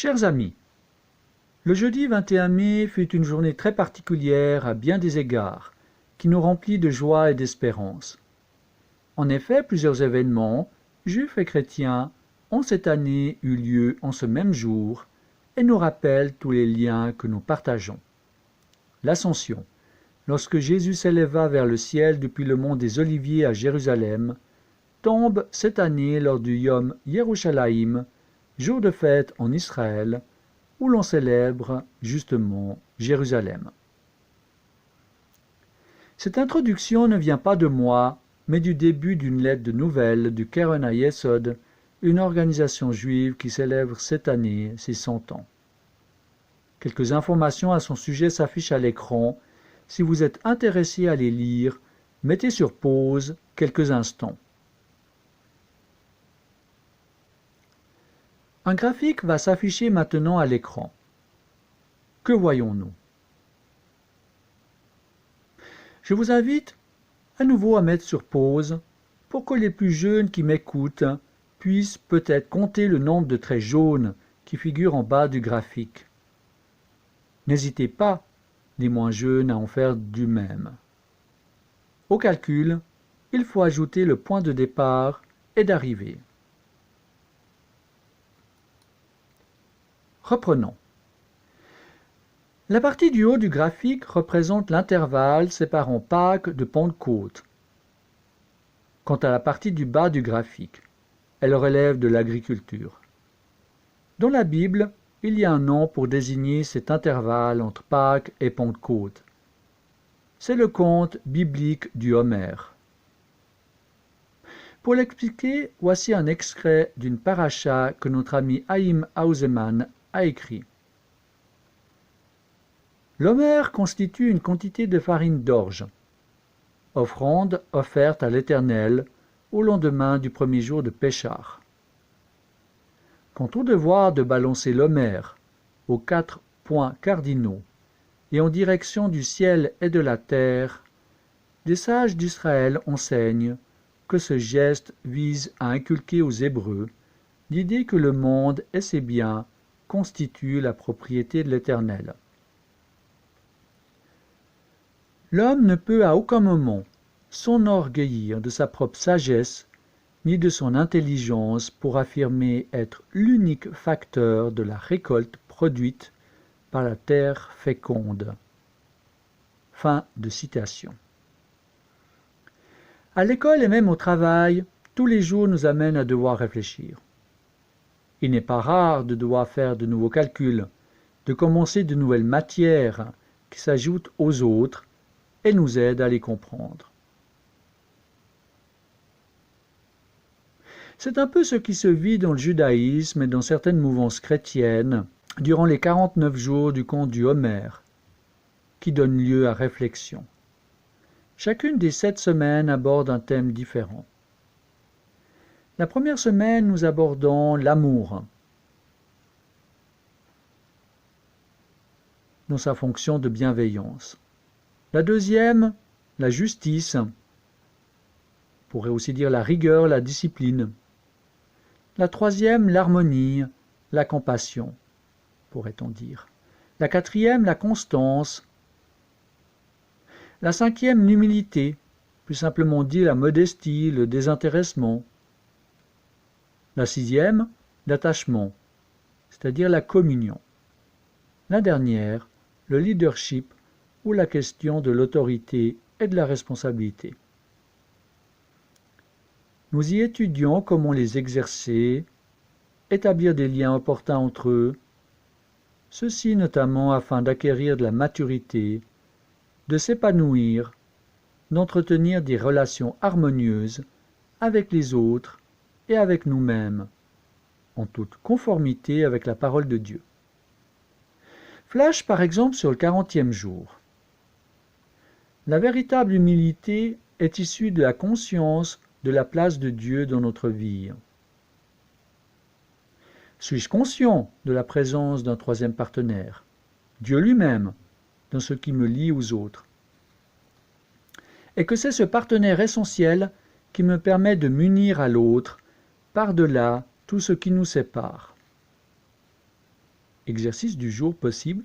Chers amis, le jeudi 21 mai fut une journée très particulière à bien des égards, qui nous remplit de joie et d'espérance. En effet, plusieurs événements, juifs et chrétiens, ont cette année eu lieu en ce même jour et nous rappellent tous les liens que nous partageons. L'Ascension, lorsque Jésus s'éleva vers le ciel depuis le mont des Oliviers à Jérusalem, tombe cette année lors du Yom Yerushalayim, jour de fête en Israël, où l'on célèbre justement Jérusalem. Cette introduction ne vient pas de moi, mais du début d'une lettre de nouvelles du Keren HaYesod, une organisation juive qui célèbre cette année ses 100 ans. Quelques informations à son sujet s'affichent à l'écran. Si vous êtes intéressé à les lire, mettez sur pause quelques instants. Un graphique va s'afficher maintenant à l'écran. Que voyons-nous? Je vous invite à nouveau à mettre sur pause pour que les plus jeunes qui m'écoutent puissent peut-être compter le nombre de traits jaunes qui figurent en bas du graphique. N'hésitez pas, les moins jeunes, à en faire du même. Au calcul, il faut ajouter le point de départ et d'arrivée. Reprenons. La partie du haut du graphique représente l'intervalle séparant Pâques de Pentecôte. Quant à la partie du bas du graphique, elle relève de l'agriculture. Dans la Bible, il y a un nom pour désigner cet intervalle entre Pâques et Pentecôte. C'est le conte biblique du Homère. Pour l'expliquer, voici un extrait d'une paracha que notre ami Haïm Hausemann a écrit. L'Homère constitue une quantité de farine d'orge, offrande offerte à l'Éternel au lendemain du premier jour de Péchar. Quant au devoir de balancer l'Homère aux 4 points cardinaux et en direction du ciel et de la terre, des sages d'Israël enseignent que ce geste vise à inculquer aux Hébreux l'idée que le monde et ses biens constituent la propriété de l'Éternel. L'homme ne peut à aucun moment s'enorgueillir de sa propre sagesse ni de son intelligence pour affirmer être l'unique facteur de la récolte produite par la terre féconde. Fin de citation. À l'école et même au travail, tous les jours nous amènent à devoir réfléchir. Il n'est pas rare de devoir faire de nouveaux calculs, de commencer de nouvelles matières qui s'ajoutent aux autres et nous aident à les comprendre. C'est un peu ce qui se vit dans le judaïsme et dans certaines mouvances chrétiennes durant les 49 jours du conte du Homère, qui donnent lieu à réflexion. Chacune des 7 semaines aborde un thème différent. La première semaine, nous abordons l'amour, dans sa fonction de bienveillance. La deuxième, la justice, on pourrait aussi dire la rigueur, la discipline. La troisième, l'harmonie, la compassion, pourrait-on dire. La quatrième, la constance. La cinquième, l'humilité, plus simplement dit la modestie, le désintéressement. La sixième, l'attachement, c'est-à-dire la communion. La dernière, le leadership, ou la question de l'autorité et de la responsabilité. Nous y étudions comment les exercer, établir des liens opportuns entre eux, ceci notamment afin d'acquérir de la maturité, de s'épanouir, d'entretenir des relations harmonieuses avec les autres et avec nous-mêmes, en toute conformité avec la parole de Dieu. Flash par exemple sur le 40e jour. La véritable humilité est issue de la conscience de la place de Dieu dans notre vie. Suis-je conscient de la présence d'un troisième partenaire, Dieu lui-même, dans ce qui me lie aux autres? Et que c'est ce partenaire essentiel qui me permet de m'unir à l'autre par-delà tout ce qui nous sépare. exercice du jour possible,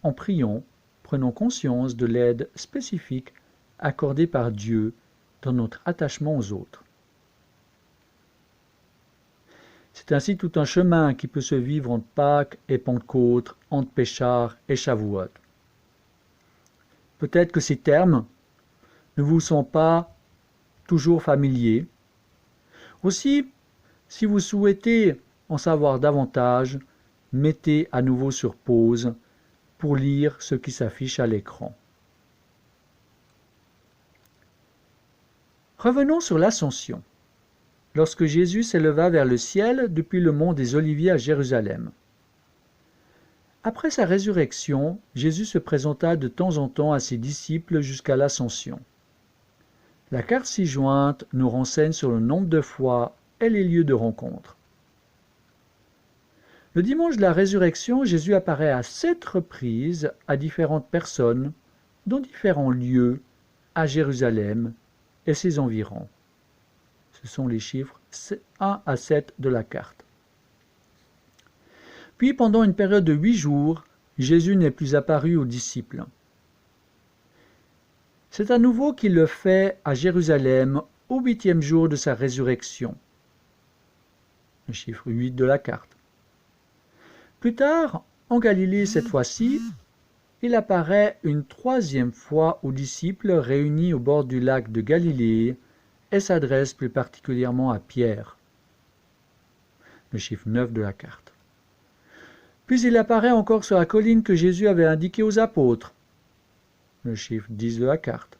en priant, prenons conscience de l'aide spécifique accordée par Dieu dans notre attachement aux autres. C'est ainsi tout un chemin qui peut se vivre entre Pâques et Pentecôte, entre Péchard et Shavuot. Peut-être que ces termes ne vous sont pas toujours familiers. Aussi, si vous souhaitez en savoir davantage, mettez à nouveau sur pause pour lire ce qui s'affiche à l'écran. Revenons sur l'Ascension. Lorsque Jésus s'éleva vers le ciel depuis le mont des Oliviers à Jérusalem. Après sa résurrection, Jésus se présenta de temps en temps à ses disciples jusqu'à l'Ascension. La carte ci-jointe nous renseigne sur le nombre de fois et les lieux de rencontre. Le dimanche de la résurrection, Jésus apparaît à 7 reprises à différentes personnes, dans différents lieux, à Jérusalem et ses environs. Ce sont les chiffres 1 à 7 de la carte. Puis, pendant une période de 8 jours, Jésus n'est plus apparu aux disciples. C'est à nouveau qu'il le fait à Jérusalem au 8e jour de sa résurrection. Le chiffre 8 de la carte. Plus tard, en Galilée cette fois-ci, il apparaît une 3e fois aux disciples réunis au bord du lac de Galilée et s'adresse plus particulièrement à Pierre. Le chiffre 9 de la carte. Puis il apparaît encore sur la colline que Jésus avait indiquée aux apôtres. Le chiffre 10 de la carte.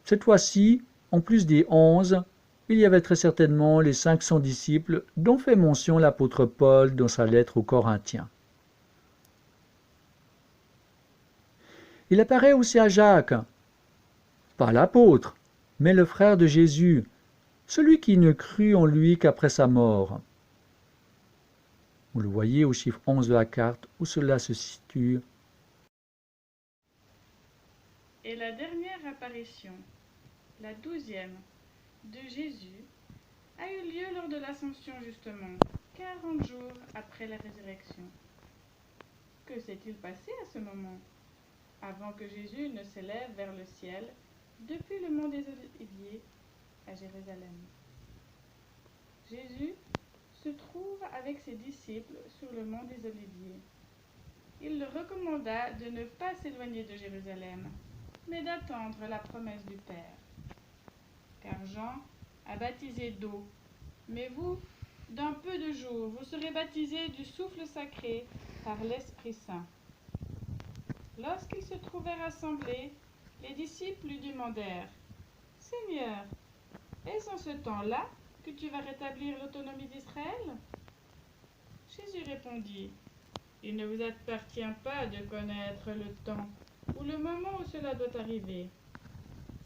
Cette fois-ci, en plus des 11, il y avait très certainement les 500 disciples dont fait mention l'apôtre Paul dans sa lettre aux Corinthiens. Il apparaît aussi à Jacques, pas l'apôtre, mais le frère de Jésus, celui qui ne crut en lui qu'après sa mort. Vous le voyez au chiffre 11 de la carte où cela se situe. Et la dernière apparition, la 12e, de Jésus, a eu lieu lors de l'Ascension justement, 40 jours après la résurrection. Que s'est-il passé à ce moment, avant que Jésus ne s'élève vers le ciel depuis le mont des Oliviers à Jérusalem? Jésus se trouve avec ses disciples sur le mont des Oliviers. Il leur recommanda de ne pas s'éloigner de Jérusalem, mais d'attendre la promesse du Père. Car Jean a baptisé d'eau, mais vous, dans peu de jours, vous serez baptisés du souffle sacré par l'Esprit Saint. Lorsqu'ils se trouvaient rassemblés, les disciples lui demandèrent : « Seigneur, est-ce en ce temps-là que tu vas rétablir l'autonomie d'Israël ?» Jésus répondit : « Il ne vous appartient pas de connaître le temps ou le moment où cela doit arriver.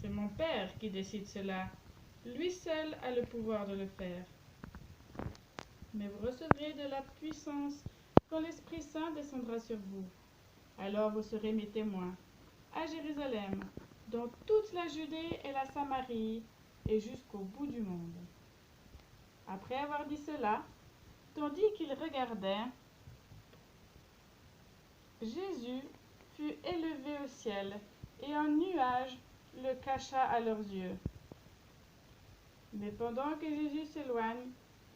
C'est mon Père qui décide cela. Lui seul a le pouvoir de le faire. Mais vous recevrez de la puissance quand l'Esprit Saint descendra sur vous. Alors vous serez mes témoins, à Jérusalem, dans toute la Judée et la Samarie, et jusqu'au bout du monde. » Après avoir dit cela, tandis qu'il regardait, Jésus fut élevé au ciel, et un nuage le cacha à leurs yeux. Mais pendant que Jésus s'éloigne,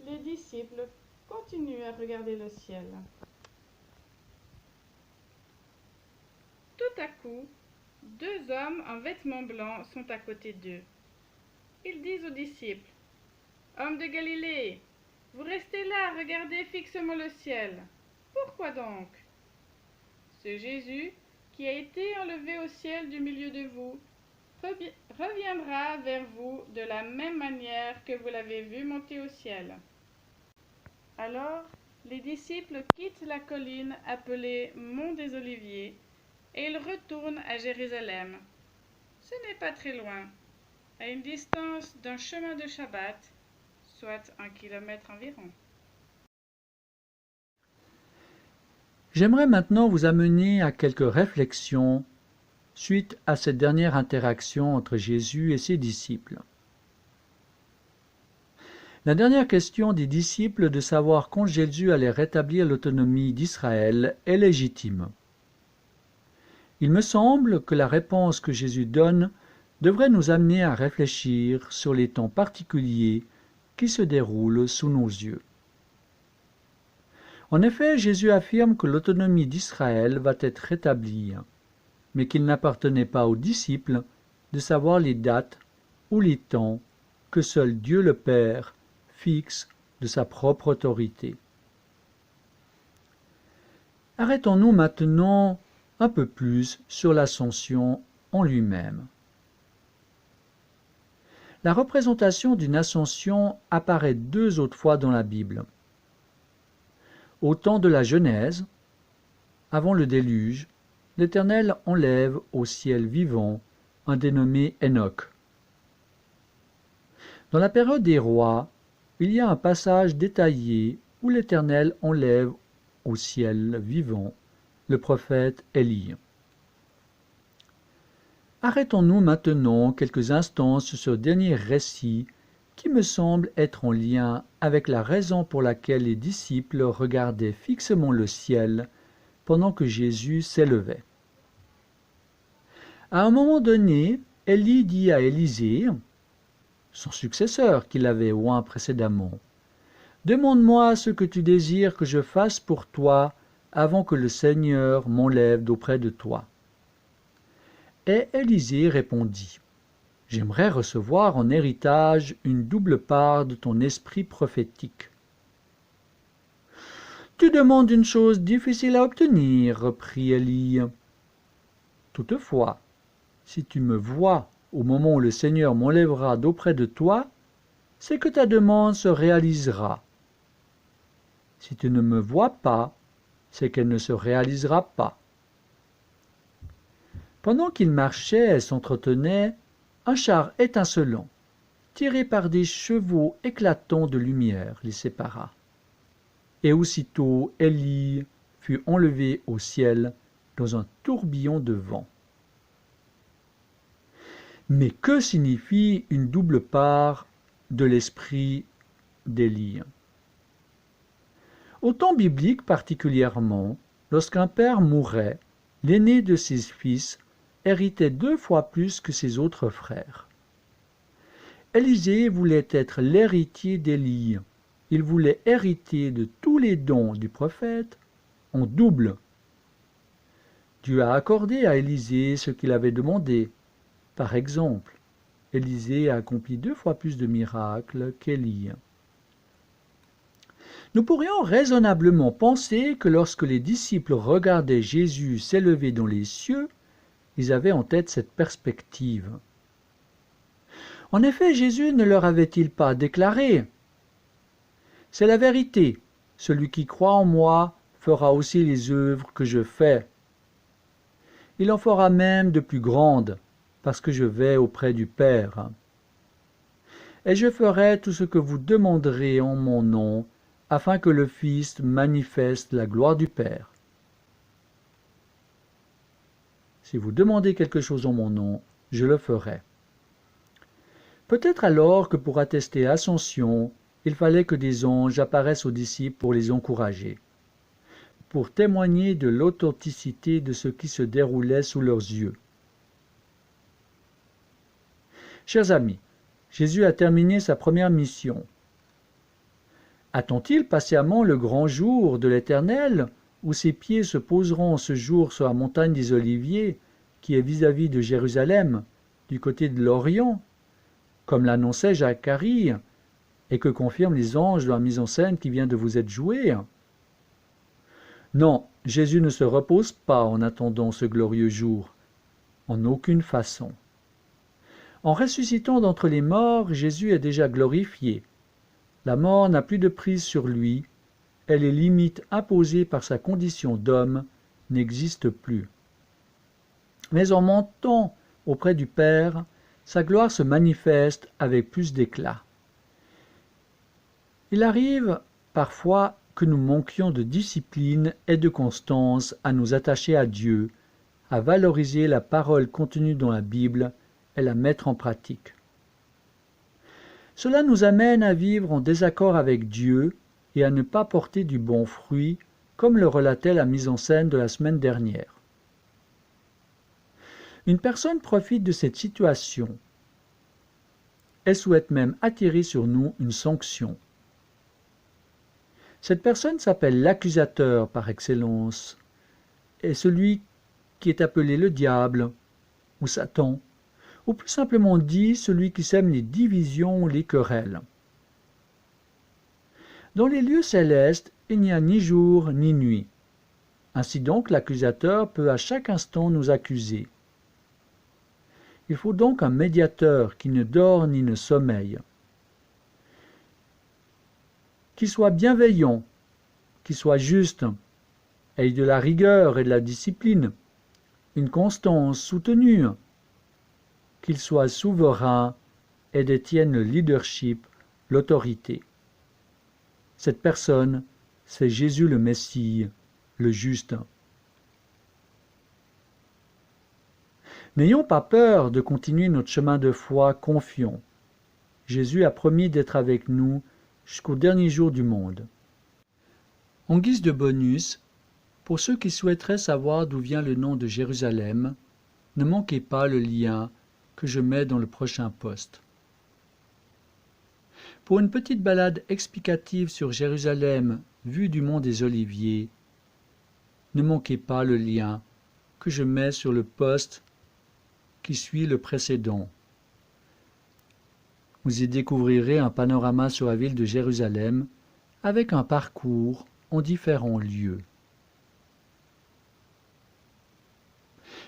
les disciples continuent à regarder le ciel. Tout à coup, 2 hommes en vêtements blancs sont à côté d'eux. Ils disent aux disciples : « Hommes de Galilée, vous restez là, regardez fixement le ciel. Pourquoi donc ? Ce Jésus, qui a été enlevé au ciel du milieu de vous, reviendra vers vous de la même manière que vous l'avez vu monter au ciel. » Alors, les disciples quittent la colline appelée Mont des Oliviers et ils retournent à Jérusalem. Ce n'est pas très loin, à une distance d'un chemin de Shabbat, soit 1 kilomètre environ. J'aimerais maintenant vous amener à quelques réflexions suite à cette dernière interaction entre Jésus et ses disciples. La dernière question des disciples de savoir quand Jésus allait rétablir l'autonomie d'Israël est légitime. Il me semble que la réponse que Jésus donne devrait nous amener à réfléchir sur les temps particuliers qui se déroulent sous nos yeux. En effet, Jésus affirme que l'autonomie d'Israël va être rétablie, mais qu'il n'appartenait pas aux disciples de savoir les dates ou les temps que seul Dieu le Père fixe de sa propre autorité. Arrêtons-nous maintenant un peu plus sur l'ascension en lui-même. La représentation d'une ascension apparaît 2 autres fois dans la Bible. Au temps de la Genèse, avant le déluge, l'Éternel enlève au ciel vivant un dénommé Enoch. Dans la période des rois, il y a un passage détaillé où l'Éternel enlève au ciel vivant le prophète Élie. Arrêtons-nous maintenant quelques instants sur ce dernier récit qui me semble être en lien avec la raison pour laquelle les disciples regardaient fixement le ciel pendant que Jésus s'élevait. À un moment donné, Élie dit à Élisée, son successeur qu'il avait oint précédemment, « Demande-moi ce que tu désires que je fasse pour toi avant que le Seigneur m'enlève d'auprès de toi. » Et Élisée répondit, « J'aimerais recevoir en héritage une double part de ton esprit prophétique. » « Tu demandes une chose difficile à obtenir, reprit Élie. Toutefois, si tu me vois au moment où le Seigneur m'enlèvera d'auprès de toi, c'est que ta demande se réalisera. Si tu ne me vois pas, c'est qu'elle ne se réalisera pas. » Pendant qu'il marchait et s'entretenait, un char étincelant, tiré par des chevaux éclatants de lumière, les sépara. Et aussitôt Élie fut enlevé au ciel dans un tourbillon de vent. Mais que signifie une double part de l'esprit d'Élie? Au temps biblique particulièrement, lorsqu'un père mourait, l'aîné de ses fils héritait 2 fois plus que ses autres frères. Élisée voulait être l'héritier d'Élie. Il voulait hériter de tous les dons du prophète en double. Dieu a accordé à Élisée ce qu'il avait demandé. Par exemple, Élisée a accompli 2 fois plus de miracles qu'Élie. Nous pourrions raisonnablement penser que lorsque les disciples regardaient Jésus s'élever dans les cieux, ils avaient en tête cette perspective. En effet, Jésus ne leur avait-il pas déclaré « C'est la vérité, celui qui croit en moi fera aussi les œuvres que je fais. Il en fera même de plus grandes, parce que je vais auprès du Père. Et je ferai tout ce que vous demanderez en mon nom, afin que le Fils manifeste la gloire du Père. Si vous demandez quelque chose en mon nom, je le ferai. » Peut-être alors que pour attester l'ascension, il fallait que des anges apparaissent aux disciples pour les encourager, pour témoigner de l'authenticité de ce qui se déroulait sous leurs yeux. Chers amis, Jésus a terminé sa première mission. Attend-il patiemment le grand jour de l'Éternel, où ses pieds se poseront ce jour sur la montagne des Oliviers, qui est vis-à-vis de Jérusalem, du côté de l'Orient, comme l'annonçait Zacharie, et que confirment les anges de la mise en scène qui vient de vous être jouée? Non, Jésus ne se repose pas en attendant ce glorieux jour, en aucune façon. En ressuscitant d'entre les morts, Jésus est déjà glorifié. La mort n'a plus de prise sur lui, et les limites imposées par sa condition d'homme n'existent plus. Mais en montant auprès du Père, sa gloire se manifeste avec plus d'éclat. Il arrive parfois que nous manquions de discipline et de constance à nous attacher à Dieu, à valoriser la parole contenue dans la Bible et la mettre en pratique. Cela nous amène à vivre en désaccord avec Dieu et à ne pas porter du bon fruit, comme le relatait la mise en scène de la semaine dernière. Une personne profite de cette situation. Elle souhaite même attirer sur nous une sanction. Cette personne s'appelle l'accusateur par excellence, et celui qui est appelé le diable ou Satan, ou plus simplement dit, celui qui sème les divisions ou les querelles. Dans les lieux célestes, il n'y a ni jour ni nuit. Ainsi donc, l'accusateur peut à chaque instant nous accuser. Il faut donc un médiateur qui ne dort ni ne sommeille, qui soit bienveillant, qui soit juste, ait de la rigueur et de la discipline, une constance soutenue, qu'il soit souverain et détienne le leadership, l'autorité. Cette personne, c'est Jésus le Messie, le juste. N'ayons pas peur de continuer notre chemin de foi confiant. Jésus a promis d'être avec nous jusqu'au dernier jour du monde. En guise de bonus, pour ceux qui souhaiteraient savoir d'où vient le nom de Jérusalem, ne manquez pas le lien que je mets dans le prochain post. Pour une petite balade explicative sur Jérusalem vue du mont des Oliviers, ne manquez pas le lien que je mets sur le post qui suit le précédent. Vous y découvrirez un panorama sur la ville de Jérusalem avec un parcours en différents lieux.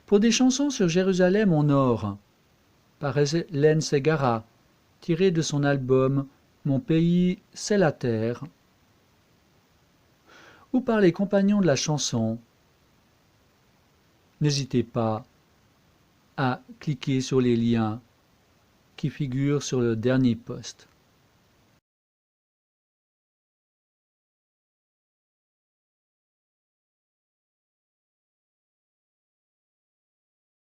Pour des chansons sur Jérusalem en or, par Hélène Ségara, tiré de son album Mon pays, c'est la terre, ou par les compagnons de la chanson, n'hésitez pas à cliquer sur les liens qui figurent sur le dernier post.